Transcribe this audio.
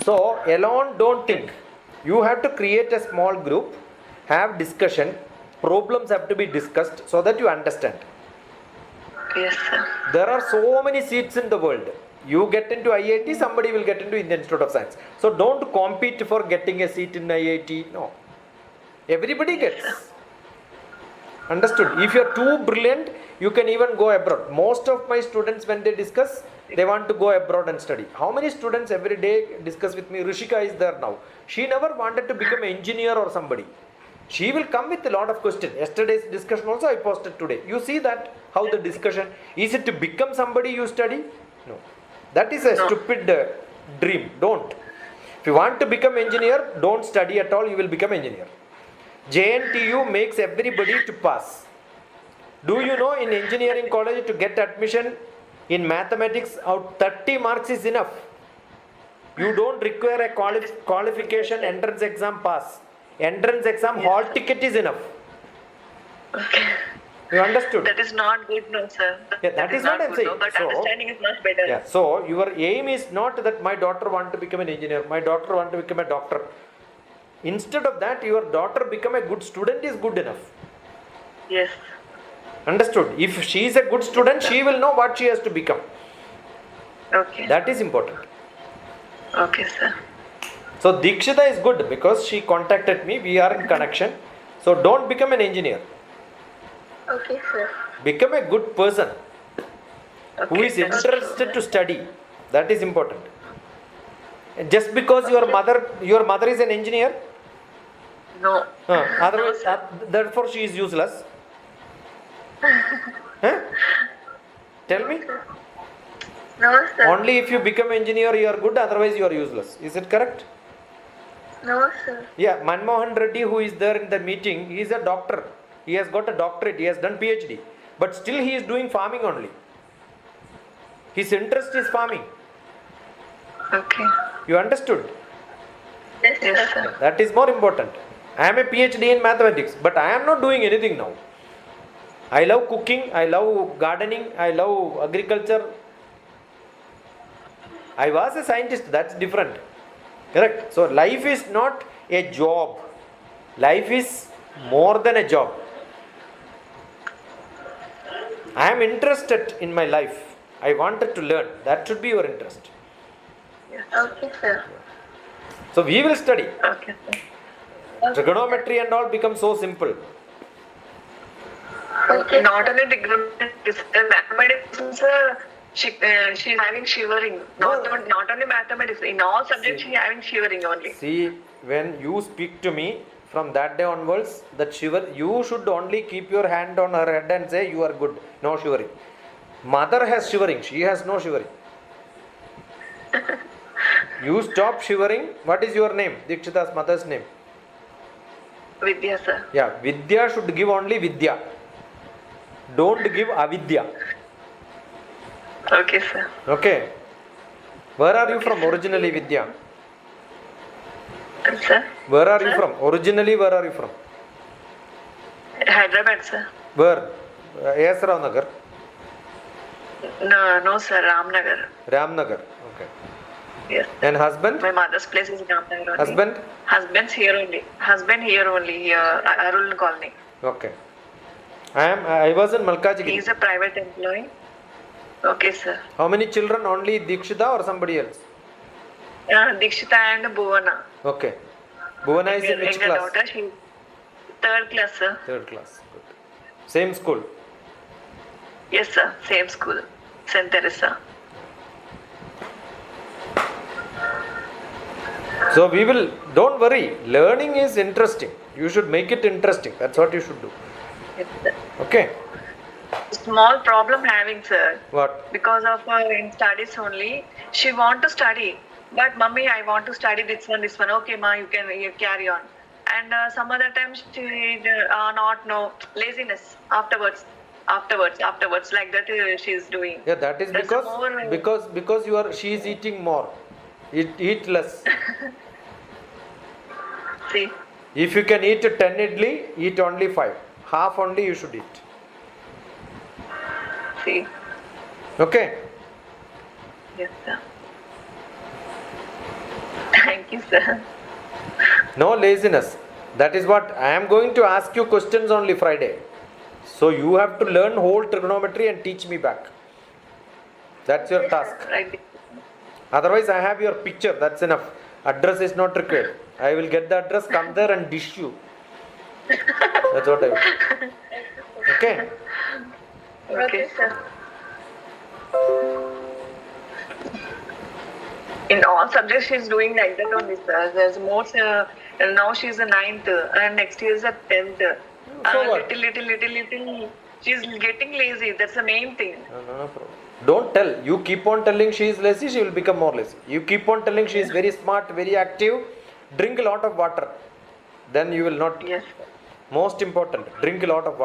So alone don't think. You have to create a small group, have discussion, problems have to be discussed so that you understand. Yes, sir. There are so many seats in the world. You get into IIT, somebody will get into Indian Institute of Science. So don't compete for getting a seat in IIT. No. Everybody gets. Understood? If you are too brilliant, you can even go abroad. Most of my students, when they discuss, they want to go abroad and study. How many students every day discuss with me? Rishika is there now. She never wanted to become an engineer or somebody. She will come with a lot of questions. Yesterday's discussion also I posted today. You see that, how the discussion, is it to become somebody you study? No. That is a stupid dream. Don't. If you want to become engineer, don't study at all, you will become engineer. JNTU makes everybody to pass. Do you know in engineering college to get admission in mathematics, out 30 marks is enough. You don't require a qualification entrance exam pass. Entrance exam hall ticket is enough. Okay. You understood? That is not good, no, sir. Yeah, that is what I'm saying. No, but So, understanding is much better. yeah, so your aim is not that my daughter want to become an engineer, my daughter want to become a doctor. Instead of that, your daughter become a good student is good enough. Yes. Understood? If she is a good student, she will know what she has to become. Okay. That is important. Okay, sir. So Dikshita is good because she contacted me. We are in connection. So don't become an engineer. Okay, sir. Become a good person Okay, who is that's interested to study. That is important. Just because your mother is an engineer, No. otherwise, No, sir. therefore she is useless. Huh? Tell me. No, sir. Only if you become engineer you are good, otherwise you are useless. Is it correct? No, sir. Yeah, Manmohan Reddy, who is there in the meeting, he is a doctor. He has got a doctorate, he has done PhD. But still he is doing farming only. His interest is farming. Okay. You understood? Yes, sir. That is more important. I am a PhD in mathematics, but I am not doing anything now. I love cooking, I love gardening, I love agriculture. I was a scientist, that's different. Correct? So life is not a job. Life is more than a job. I am interested in my life. I wanted to learn. That should be your interest. Okay, sir. So we will study. Okay, sir. Trigonometry and all become so simple. Okay. Not only trigonometry, mathematics, sir. She's having shivering. Not only mathematics. In all subjects, she's having shivering only. See, when you speak to me, from that day onwards, that shiver, you should only keep your hand on her head and say you are good. No shivering. Mother has shivering. She has no shivering. You stop shivering. What is your name? Dikshita's mother's name. Vidya, sir. Yeah, Vidya should give only Vidya. Don't give Avidya. Okay, sir. Okay. Where are you from originally, Vidya? Sir? Where are you from? Originally, where are you from? Hyderabad, sir. Where? A.S. Rao Nagar. No, sir. Ramnagar. Ramnagar. Okay. Yes. And husband? My mother's place is Ramnagar only. Husband? Husband's here only. Husband here only. Here, Arul Colony. Okay. I was in Malkajgiri. He is a private employee. Okay, sir. How many children? Only Dikshita or somebody else? Dikshita and Bhuvana. Okay. Bhuvana is in which Younger class? daughter, she third class, sir. Third class. Good. Same school. Yes, sir. Same school. St. Teresa. So we will, don't worry. Learning is interesting. You should make it interesting. That's what you should do. Yes, sir. Okay. Small problem having, sir. What? Because of her in studies only. She want to study. But mummy, I want to study this one. Okay, ma, you carry on. And some other times she not know laziness afterwards, like that she's doing. Yeah, that is That's because she is eating more. Eat less. See. If you can eat 10 idli, eat only 5. Half only you should eat. See. Okay. Yes, sir. Yes, sir. No laziness. That is what I am going to ask you questions only Friday. So you have to learn whole trigonometry and teach me back. That's your task. Right. Otherwise, I have your picture. That's enough. Address is not required. I will get the address, come there and dish you. That's what I will. Okay. Okay, sir. In all subjects, she's doing like that only, sir. There's more. Now she's a 9th, and next year is a 10th. So what? Little. She's getting lazy. That's the main thing. No problem. Don't tell. You keep on telling she is lazy, she will become more lazy. You keep on telling she is very smart, very active. Drink a lot of water. Then you will not. Yes. Most important, drink a lot of water.